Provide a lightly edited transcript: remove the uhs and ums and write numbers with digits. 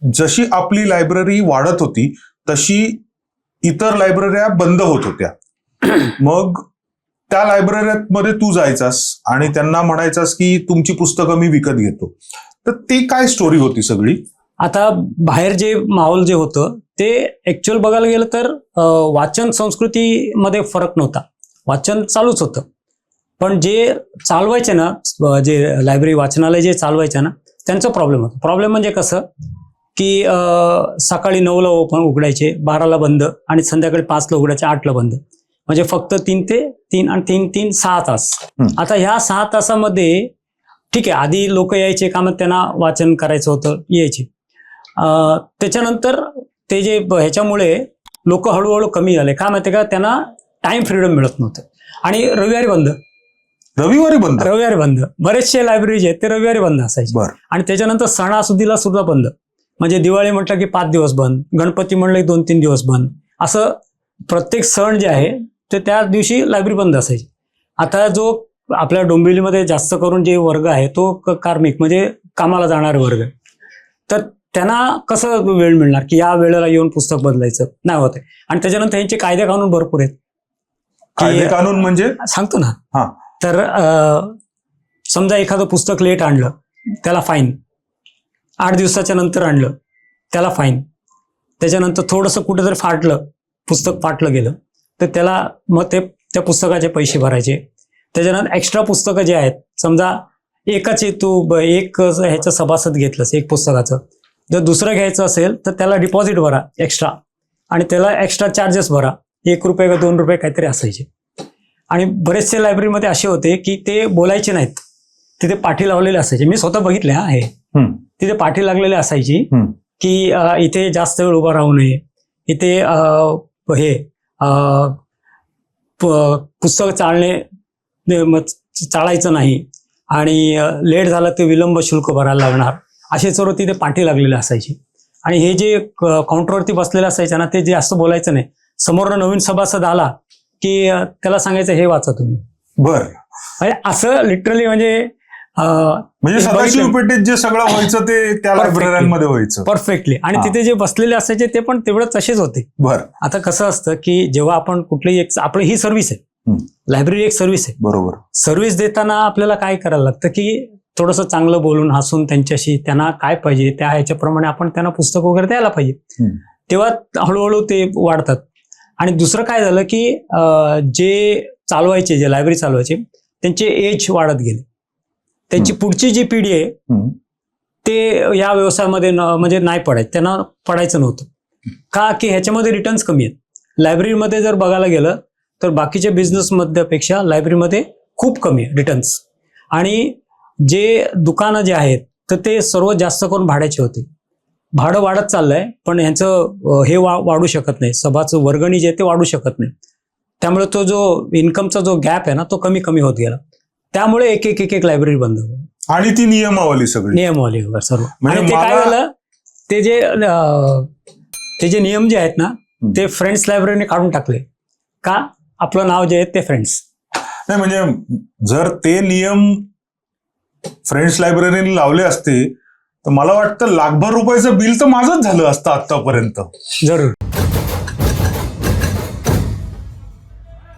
जशी आपली लायब्ररी वाढत होती तशी इतर लायब्रऱ्या बंद होत होत्या. मग त्या लायब्ररीमध्ये तू जायचास आणि त्यांना म्हणायचास की तुमची पुस्तकं मी विकत घेतो. तर ती काय स्टोरी होती सगळी? आता बाहेर जे माहोल जे होतं ते ऍक्च्युअल बघायला गेलं तर वाचन संस्कृतीमध्ये फरक नव्हता. वाचन चालूच होतं, पण जे चालवायचे ना, जे लायब्ररी वाचनालय जे चालवायचे ना, त्यांचा प्रॉब्लेम होता. प्रॉब्लेम म्हणजे कसं की सकाळी 9ला ओपन उघडायचे, 12ला बंद आणि संध्याकाळी 5ला उघडायचे, 8ला बंद. म्हणजे फक्त 3 ते 3 आणि 3 6 तास. आता ह्या 6 तासामध्ये ठीक आहे, आधी लोक यायचे का, मग त्यांना वाचन करायचं होतं, यायचे. त्याच्यानंतर ते जे ह्याच्यामुळे लोक हळूहळू कमी झाले. का माहिती का, त्यांना टाइम फ्रीडम मिळत नव्हतं. आणि रविवारी बंद. रविवारी बंद. बरेचसे लायब्ररी जे आहेत ते रविवारी बंद असायचे. आणि त्याच्यानंतर सणासुदीला सुद्धा बंद. म्हणजे दिवाळी म्हटलं की 5 दिवस बंद, गणपती म्हणलं की 2-3 दिवस बंद, असं प्रत्येक सण जे आहे ते त्या दिवशी लायब्ररी बंद असायची. आता जो आपल्या डोंबिवलीमध्ये जास्त करून जे वर्ग आहे तो कार्मिक म्हणजे कामाला जाणारे वर्ग, तर त्यांना कसं वेळ मिळणार की या वेळेला येऊन पुस्तक बदलायचं, नाही होते. आणि त्याच्यानंतर यांचे कायदे कानून भरपूर आहेत. कायदे कानून म्हणजे सांगतो ना. तर समजा एखादं पुस्तक लेट आणलं त्याला फाईन, 8 दिवसाच्या नंतर आणलं त्याला फाईन, त्याच्यानंतर थोडंसं कुठेतरी फाटलं, पुस्तक फाटलं गेलं तर त्याला मग ते त्या पुस्तकाचे पैसे भरायचे. त्याच्यानंतर एक्स्ट्रा पुस्तकं जे आहेत, समजा एकाचे तू एक ह्याचं सभासद घेतलंस एक पुस्तकाचं, जर दुसरं घ्यायचं असेल तर त्याला डिपॉझिट भरा एक्स्ट्रा, आणि त्याला एक्स्ट्रा चार्जेस भरा, 1 रुपये का 2 रुपये काहीतरी असायचे. आणि बरेचसे लायब्ररीमध्ये असे होते की ते बोलायचे नाहीत, तिथे पाठी लावलेले असायचे. मी स्वतः बघितले हे. तिथे पाठी लागलेली असायची की इथे जास्त वेळ उभा राहू नये, इथे हे पुस्तक चाळायचं नाही, आणि लेट झालं ते विलंब शुल्क भरायला लागणार, असे सर्व तिथे पाठी लागलेले असायची. आणि हे जे काउंटरवरती बसलेले असायचे ना, ते जास्त बोलायचं नाही. समोर नवीन सभासद आला की त्याला सांगायचं हे वाचा तुम्ही. म्हणजे असं लिटरली म्हणजे सदाशिव पेठेत जे सगळं व्हायचं ते त्या लायब्ररीमध्ये व्हायचं परफेक्टली. आणि तिथे जे बसलेले असायचे ते पण तेवढं तसेच होते. आता कसं असतं की जेव्हा आपण कुठलीही आपली ही सर्व्हिस आहे, लायब्ररी एक सर्व्हिस आहे. बरोबर. सर्व्हिस देताना आपल्याला काय करायला लागतं की थोडंसं चांगलं बोलून हसून त्यांच्याशी त्यांना काय पाहिजे त्या ह्याच्याप्रमाणे आपण त्यांना पुस्तक वगैरे द्यायला पाहिजे. तेव्हा हळूहळू ते वाढतात. आणि दुसरं काय झालं की जे चालवायचे, जे लायब्ररी चालवायचे, त्यांचे एज वाढत गेले. त्यांची पुढची जी पिढी आहे ते या व्यवसायामध्ये म्हणजे नाही पडायचं, त्यांना पडायचं नव्हतं. का की ह्याच्यामध्ये रिटर्न्स कमी आहेत. लायब्ररीमध्ये जर बघायला गेलं तर बाकीच्या बिझनेसमध्ये पेक्षा लायब्ररीमध्ये खूप कमी आहे रिटर्न्स. आणि जे दुकानं जे आहेत तर ते सर्व जास्त करून भाड्याचे होते. भाडं वाढत चाललंय, पण ह्यांचं हे वाढू शकत नाही, सभाचं वर्गणी जे ते वाढू शकत नाही. त्यामुळे तो जो इन्कमचा जो गॅप आहे ना तो कमी कमी होत गेला. त्यामुळे एक लायब्ररी बंद होती. आणि ती नियमावली वगैरे सर्व. आणि ते काय झालं, ते जे नियम जे आहेत ना ते फ्रेंड्स लायब्ररीने काढून टाकले. का? आपलं नाव जे आहे ते फ्रेंड्स नाही. म्हणजे जर ते नियम फ्रेंड्स लायब्ररीने लावले असते तर मला वाटतं लाखभर रुपयाचं बिल तर माझंच झालं असतं आतापर्यंत. जरूर.